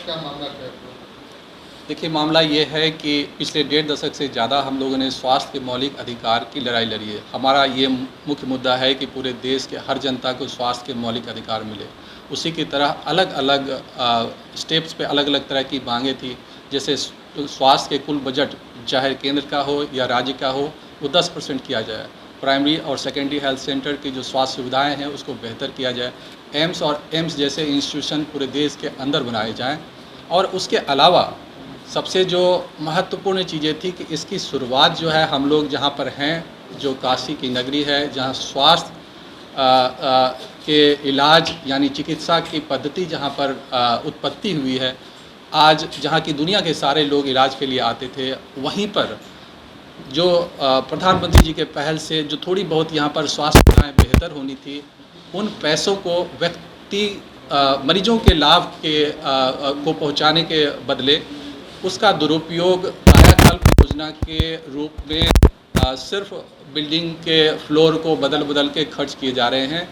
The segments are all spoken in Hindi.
क्या मामला है? देखिए, मामला ये है कि पिछले 1.5 दशक से ज़्यादा हम लोगों ने स्वास्थ्य के मौलिक अधिकार की लड़ाई लड़ी है। हमारा ये मुख्य मुद्दा है कि पूरे देश के हर जनता को स्वास्थ्य के मौलिक अधिकार मिले। उसी की तरह अलग अलग स्टेप्स पे अलग अलग तरह की मांगें थी। जैसे स्वास्थ्य के कुल बजट, चाहे केंद्र का हो या राज्य का हो, वो 10% किया जाए। प्राइमरी और सेकेंडरी हेल्थ सेंटर की जो स्वास्थ्य सुविधाएँ हैं उसको बेहतर किया जाए। एम्स और एम्स जैसे इंस्टीट्यूशन पूरे देश के अंदर बनाए जाएँ। और उसके अलावा सबसे जो महत्वपूर्ण चीज़ें थी कि इसकी शुरुआत जो है हम लोग जहाँ पर हैं, जो काशी की नगरी है, जहाँ स्वास्थ्य के इलाज यानी चिकित्सा की पद्धति जहाँ पर उत्पत्ति हुई है, आज जहाँ की दुनिया के सारे लोग इलाज के लिए आते थे, वहीं पर जो प्रधानमंत्री जी के पहल से जो थोड़ी बहुत यहाँ पर स्वास्थ्य सुविधाएँ बेहतर होनी थी, उन पैसों को व्यक्ति मरीजों के लाभ के को पहुँचाने के बदले उसका दुरुपयोग कायाकल्प योजना के रूप में सिर्फ बिल्डिंग के फ्लोर को बदल बदल के खर्च किए जा रहे हैं।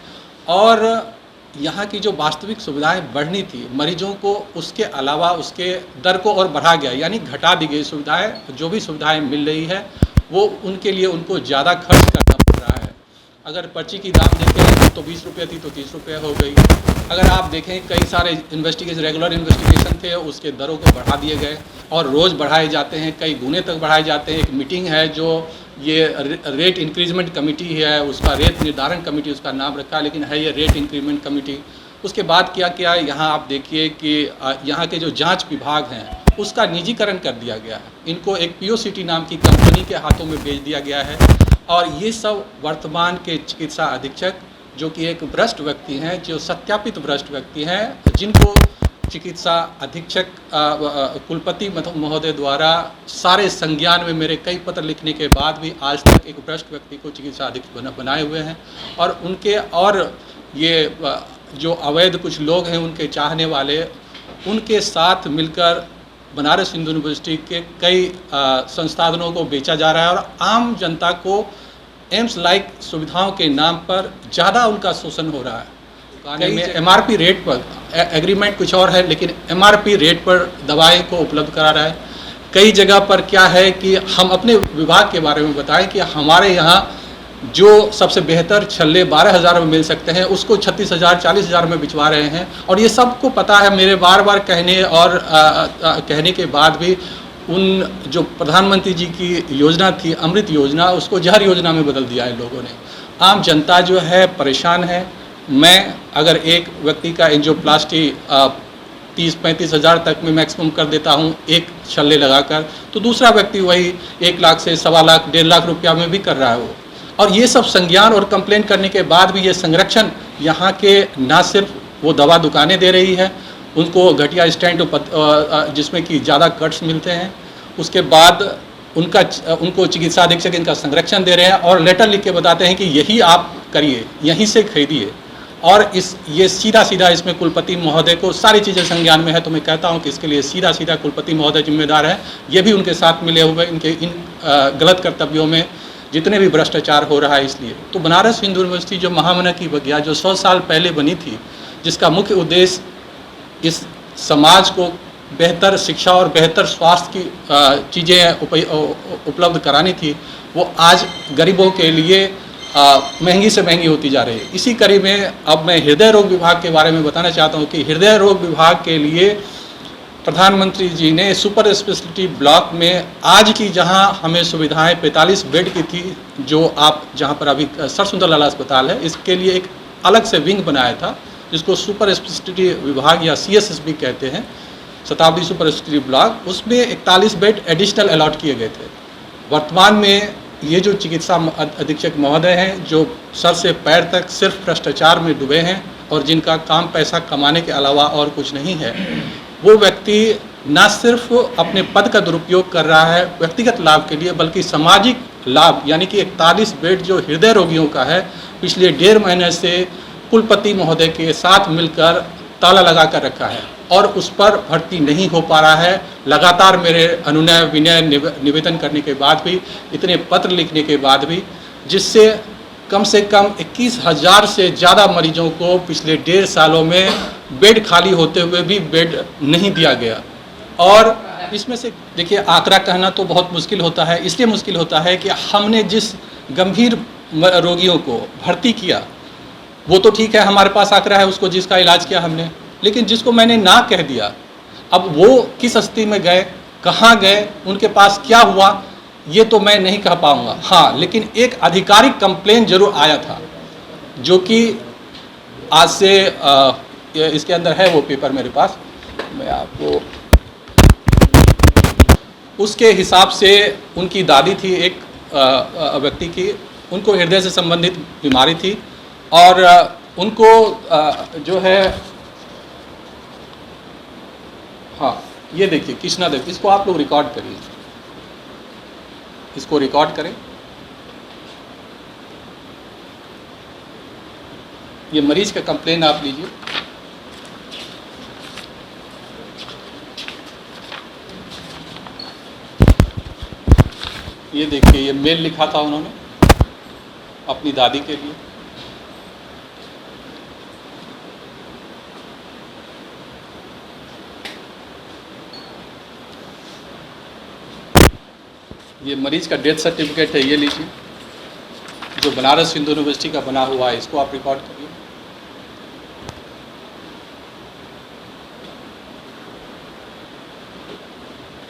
और यहाँ की जो वास्तविक सुविधाएं बढ़नी थी मरीजों को, उसके अलावा उसके दर को और बढ़ा गया, यानी घटा दी गई सुविधाएं। जो भी सुविधाएं मिल रही है वो उनके लिए उनको ज़्यादा खर्च करना पड़ रहा है। अगर पर्ची की दाम देखें तो 20 रुपये थी तो 30 रुपये हो गई। अगर आप देखें कई सारे रेगुलर इन्वेस्टिगेशन थे, उसके दरों को बढ़ा दिए गए और रोज़ बढ़ाए जाते हैं, कई गुने तक बढ़ाए जाते हैं। एक मीटिंग है जो ये रेट इंक्रीजमेंट कमेटी है, उसका रेट निर्धारण कमेटी उसका नाम रखा है, लेकिन है ये रेट इंक्रीजमेंट कमेटी। उसके बाद क्या यहाँ आप देखिए कि यहाँ के जो जांच विभाग हैं उसका निजीकरण कर दिया गया है। इनको एक पीओसीटी नाम की कंपनी के हाथों में बेच दिया गया है। और ये सब वर्तमान के चिकित्सा अधीक्षक, जो कि एक भ्रष्ट व्यक्ति हैं, जो सत्यापित भ्रष्ट व्यक्ति हैं, जिनको चिकित्सा अधीक्षक कुलपति महोदय द्वारा सारे संज्ञान में मेरे कई पत्र लिखने के बाद भी आज तक एक भ्रष्ट व्यक्ति को चिकित्सा अधीक्षक बनाए हुए हैं। और उनके और ये जो अवैध कुछ लोग हैं, उनके चाहने वाले, उनके साथ मिलकर बनारस हिंदू यूनिवर्सिटी के कई संसाधनों को बेचा जा रहा है और आम जनता को एम्स लाइक सुविधाओं के नाम पर ज़्यादा उनका शोषण हो रहा है। में एमआरपी रेट पर, एग्रीमेंट कुछ और है लेकिन एमआरपी रेट पर दवाएं को उपलब्ध करा रहा है। कई जगह पर क्या है कि हम अपने विभाग के बारे में बताएं कि हमारे यहाँ जो सबसे बेहतर छल्ले 12,000 में मिल सकते हैं उसको 36,000 40,000 में बिचवा रहे हैं। और ये सबको पता है। मेरे बार बार कहने और कहने के बाद भी उन जो प्रधानमंत्री जी की योजना थी अमृत योजना, उसको जहर योजना में बदल दिया है लोगों ने। आम जनता जो है परेशान है। मैं अगर एक व्यक्ति का एंजियोप्लास्टी 30-35 हज़ार तक में मैक्सिमम कर देता हूँ एक छल्ले लगाकर, तो दूसरा व्यक्ति वही 1 लाख से 1.25 लाख 1.5 लाख रुपया में भी कर रहा है वो। और ये सब संज्ञान और कंप्लेन करने के बाद भी ये संरक्षण यहाँ के ना सिर्फ वो दवा दुकानें दे रही है, उनको घटिया स्टैंड जिसमें कि ज़्यादा कट्स मिलते हैं, उसके बाद उनको चिकित्सा अधीक्षक इनका संरक्षण दे रहे हैं और लेटर लिख के बताते हैं कि यही आप करिए, यहीं से खरीदिए। और ये सीधा इसमें कुलपति महोदय को सारी चीज़ें संज्ञान में है। तो मैं कहता हूं कि इसके लिए सीधा कुलपति महोदय जिम्मेदार है। ये भी उनके साथ मिले हुए इनके इन गलत कर्तव्यों में जितने भी भ्रष्टाचार हो रहा है। इसलिए तो बनारस हिंदू यूनिवर्सिटी जो महामना की बगिया जो 100 साल पहले बनी थी, जिसका मुख्य उद्देश्य इस समाज को बेहतर शिक्षा और बेहतर स्वास्थ्य की चीज़ें उपलब्ध करानी थी, वो आज गरीबों के लिए महंगी से महंगी होती जा रही है। इसी कड़ी में अब मैं हृदय रोग विभाग के बारे में बताना चाहता हूं कि हृदय रोग विभाग के लिए प्रधानमंत्री जी ने सुपर स्पेशलिटी ब्लॉक में आज की जहां हमें सुविधाएं 45 बेड की थी, जो आप जहां पर अभी सरसुंदर लाला अस्पताल है, इसके लिए एक अलग से विंग बनाया था जिसको सुपर स्पेशलिटी विभाग या CSSB कहते हैं, शताब्दी सुपर स्पेशलिटी ब्लॉक। उसमें 41 बेड एडिशनल अलॉट किए गए थे। वर्तमान में ये जो चिकित्सा अधीक्षक महोदय हैं, जो सर से पैर तक सिर्फ भ्रष्टाचार में डूबे हैं और जिनका काम पैसा कमाने के अलावा और कुछ नहीं है, वो व्यक्ति न सिर्फ अपने पद का दुरुपयोग कर रहा है व्यक्तिगत लाभ के लिए, बल्कि सामाजिक लाभ यानी कि 41 बेड जो हृदय रोगियों का है, पिछले 1.5 महीने से कुलपति महोदय के साथ मिलकर ताला लगा कर रखा है और उस पर भर्ती नहीं हो पा रहा है। लगातार मेरे अनुनय विनय निवेदन करने के बाद भी, इतने पत्र लिखने के बाद भी, जिससे कम से कम 21,000 से ज़्यादा मरीजों को पिछले 1.5 सालों में बेड खाली होते हुए भी बेड नहीं दिया गया। और इसमें से देखिए आंकड़ा कहना तो बहुत मुश्किल होता है, इसलिए मुश्किल होता है कि हमने जिस गंभीर रोगियों को भर्ती किया वो तो ठीक है, हमारे पास आंकड़ा है उसको जिसका इलाज किया हमने, लेकिन जिसको मैंने ना कह दिया, अब वो किस स्थिति में गए, कहाँ गए, उनके पास क्या हुआ, ये तो मैं नहीं कह पाऊँगा। हाँ, लेकिन एक आधिकारिक कंप्लेन जरूर आया था, जो कि आज से इसके अंदर है वो पेपर मेरे पास, मैं आपको उसके हिसाब से उनकी दादी थी एक व्यक्ति की, उनको हृदय से संबंधित बीमारी थी और उनको जो है, हाँ ये देखिए कृष्णा देव, इसको आप लोग रिकॉर्ड करिए, इसको रिकॉर्ड करें। ये मरीज का कंप्लेन आप लीजिए। ये देखिए, ये मेल लिखा था उन्होंने अपनी दादी के लिए। ये मरीज का डेथ सर्टिफिकेट है, ये लीजिए, जो बनारस हिंदू यूनिवर्सिटी का बना हुआ है, इसको आप रिकॉर्ड करिए।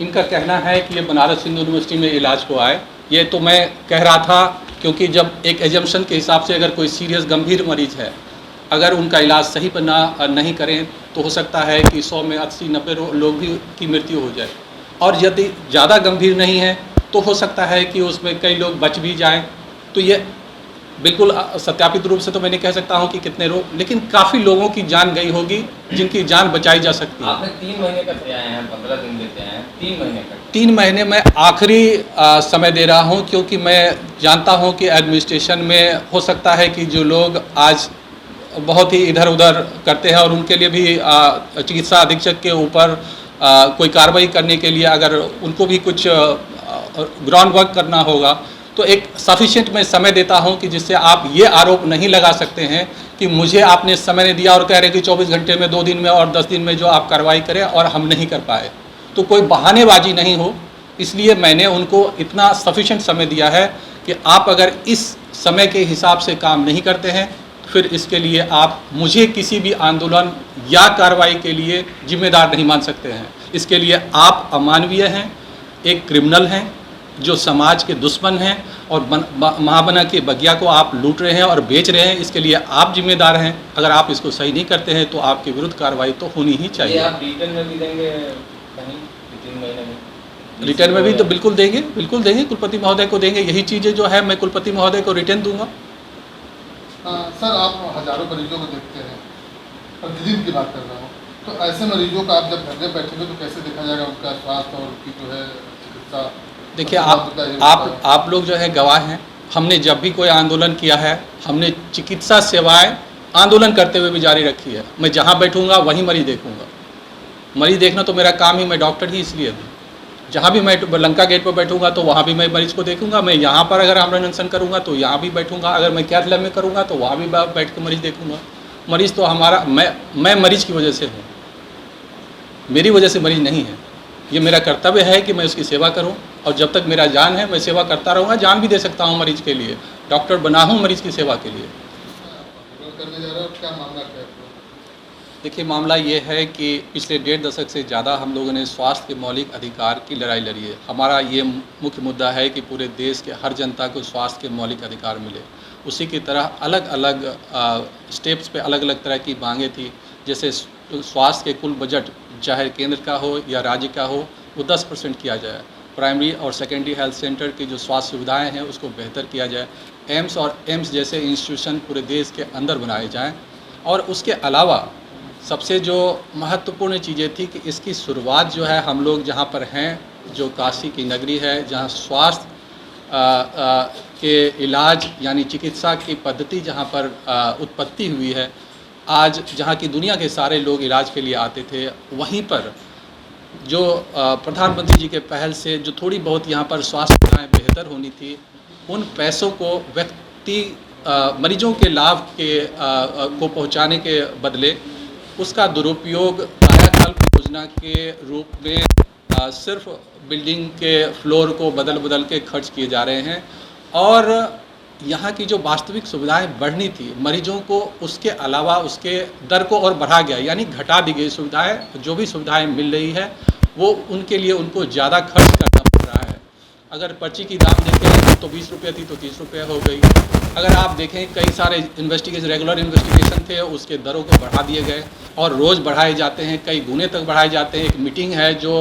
इनका कहना है कि ये बनारस हिंदू यूनिवर्सिटी में इलाज को आए। ये तो मैं कह रहा था क्योंकि जब एक एजम्पशन के हिसाब से अगर कोई सीरियस गंभीर मरीज है, अगर उनका इलाज सही पर नहीं करें तो हो सकता है कि 100 में 80-90 लोग भी की मृत्यु हो जाए, और यदि ज़्यादा गंभीर नहीं है तो हो सकता है कि उसमें कई लोग बच भी जाएं। तो ये बिल्कुल सत्यापित रूप से तो मैं नहीं कह सकता हूं कि कितने लोग, लेकिन काफ़ी लोगों की जान गई होगी जिनकी जान बचाई जा सकती है। आपने 3 महीने का दिया है, 15 दिन देते हैं, 3 महीने का। 3 महीने में आखिरी समय दे रहा हूं, क्योंकि मैं जानता हूं कि एडमिनिस्ट्रेशन में हो सकता है कि जो लोग आज बहुत ही इधर उधर करते हैं और उनके लिए भी चिकित्सा अधीक्षक के ऊपर कोई कार्रवाई करने के लिए अगर उनको भी कुछ ग्राउंड वर्क करना होगा, तो एक सफिशिएंट मैं समय देता हूं कि जिससे आप ये आरोप नहीं लगा सकते हैं कि मुझे आपने समय नहीं दिया और कह रहे कि 24 घंटे में, 2 दिन में और 10 दिन में जो आप कार्रवाई करें और हम नहीं कर पाए। तो कोई बहानेबाजी नहीं हो, इसलिए मैंने उनको इतना सफिशिएंट समय दिया है कि आप अगर इस समय के हिसाब से काम नहीं करते हैं फिर इसके लिए आप मुझे किसी भी आंदोलन या कार्रवाई के लिए जिम्मेदार नहीं मान सकते हैं। इसके लिए आप अमानवीय हैं, एक क्रिमिनल हैं जो समाज के दुश्मन हैं, और महाबना के बगिया को आप लूट रहे हैं और बेच रहे हैं। इसके लिए आप जिम्मेदार हैं। अगर आप इसको सही नहीं करते हैं तो आपके विरुद्ध कार्रवाई तो होनी ही चाहिए। ये आप रिटर्न में भी देंगे कहीं 3 महीने में? रिटर्न में भी तो बिल्कुल देंगे, बिल्कुल देंगे, कुलपति महोदय को देंगे। यही चीज़ें जो है मैं कुलपति महोदय को रिटर्न दूंगा। सर, आप हजारों मरीजों को देखते हैं, प्रतिदिन की बात कर रहा हूँ, तो ऐसे मरीजों का आप जब घर में बैठेंगे तो कैसे देखा जाएगा उनका स्वास्थ्य और उनकी जो है चिकित्सा? देखिए, आप लोग जो है गवाह हैं। हमने जब भी कोई आंदोलन किया है, हमने चिकित्सा सेवाएं आंदोलन करते हुए भी जारी रखी है। मैं जहां बैठूंगा वहीं मरीज देखूंगा। मरीज देखना तो मेरा काम ही, मैं डॉक्टर ही इसलिए हूँ। जहां भी मैं लंका गेट पर बैठूंगा तो वहां भी मैं मरीज को देखूंगा। मैं यहाँ पर अगर आमरण अनशन करूँगा तो यहाँ भी बैठूंगा। अगर मैं कैथ लैब में करूँगा तो वहाँ भी बैठ के मरीज देखूंगा। मरीज तो हमारा, मैं मरीज की वजह से हूँ, मेरी वजह से मरीज नहीं है। ये मेरा कर्तव्य है कि मैं उसकी सेवा करूं, और जब तक मेरा जान है मैं सेवा करता रहूँगा। जान भी दे सकता हूं मरीज के लिए, डॉक्टर बना हूं मरीज की सेवा के लिए। करने जा रहे हो, क्या मामला है? देखिए, मामला ये है कि पिछले 1.5 दशक से ज़्यादा हम लोगों ने स्वास्थ्य के मौलिक अधिकार की लड़ाई लड़ी है। हमारा ये मुख्य मुद्दा है कि पूरे देश के हर जनता को स्वास्थ्य के मौलिक अधिकार मिले। उसी की तरह अलग अलग स्टेप्स पे अलग अलग तरह की मांगें थी। जैसे स्वास्थ्य के कुल बजट, चाहे केंद्र का हो या राज्य का हो, वो 10% किया जाए। प्राइमरी और सेकेंडरी हेल्थ सेंटर की जो स्वास्थ्य सुविधाएं हैं उसको बेहतर किया जाए। एम्स और एम्स जैसे इंस्टीट्यूशन पूरे देश के अंदर बनाए जाएं। और उसके अलावा सबसे जो महत्वपूर्ण चीज़ें थी कि इसकी शुरुआत जो है हम लोग जहाँ पर हैं, जो काशी की नगरी है, जहाँ स्वास्थ्य के इलाज यानी चिकित्सा की पद्धति जहाँ पर उत्पत्ति हुई है, आज जहाँ की दुनिया के सारे लोग इलाज के लिए आते थे, वहीं पर जो प्रधानमंत्री जी के पहल से जो थोड़ी बहुत यहाँ पर स्वास्थ्य सेवाएँ बेहतर होनी थी, उन पैसों को व्यक्ति मरीजों के लाभ के को पहुँचाने के बदले उसका दुरुपयोग कायाकल्प योजना के रूप में सिर्फ बिल्डिंग के फ्लोर को बदल बदल के खर्च किए जा रहे हैं और यहाँ की जो वास्तविक सुविधाएं बढ़नी थी मरीजों को उसके अलावा उसके दर को और बढ़ा गया, यानी घटा दी गई सुविधाएं। जो भी सुविधाएं मिल रही है वो उनके लिए उनको ज़्यादा खर्च करना पड़ रहा है। अगर पर्ची की दाम देखें तो 20 रुपये थी तो 30 रुपये हो गई। अगर आप देखें कई सारे रेगुलर इन्वेस्टिगेशन थे उसके दरों को बढ़ा दिए गए और रोज़ बढ़ाए जाते हैं, कई गुने तक बढ़ाए जाते हैं। एक मीटिंग है जो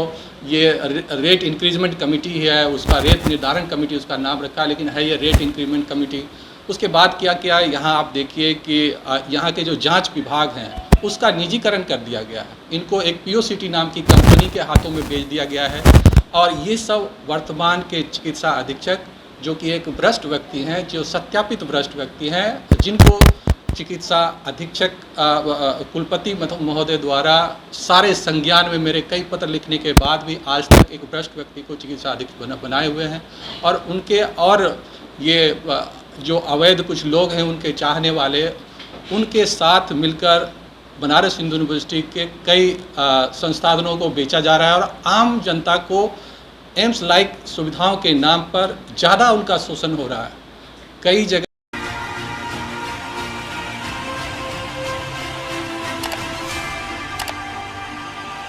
ये रेट इंक्रीजमेंट कमेटी है, उसका रेट निर्धारण कमेटी उसका नाम रखा है, लेकिन है ये रेट इंक्रीजमेंट कमेटी। उसके बाद क्या किया यहाँ आप देखिए कि यहाँ के जो जांच विभाग हैं उसका निजीकरण कर दिया गया है। इनको एक POCT नाम की कंपनी के हाथों में बेच दिया गया है और ये सब वर्तमान के चिकित्सा अधीक्षक जो कि एक भ्रष्ट व्यक्ति हैं, जो सत्यापित भ्रष्ट व्यक्ति हैं, जिनको चिकित्सा अधीक्षक कुलपति महोदय द्वारा सारे संज्ञान में मेरे कई पत्र लिखने के बाद भी आज तक एक भ्रष्ट व्यक्ति को चिकित्सा अधीक्षक बनाए हुए हैं। और उनके और ये जो अवैध कुछ लोग हैं उनके चाहने वाले, उनके साथ मिलकर बनारस हिंदू यूनिवर्सिटी के कई संसाधनों को बेचा जा रहा है और आम जनता को एम्स लाइक सुविधाओं के नाम पर ज़्यादा उनका शोषण हो रहा है। कई जगह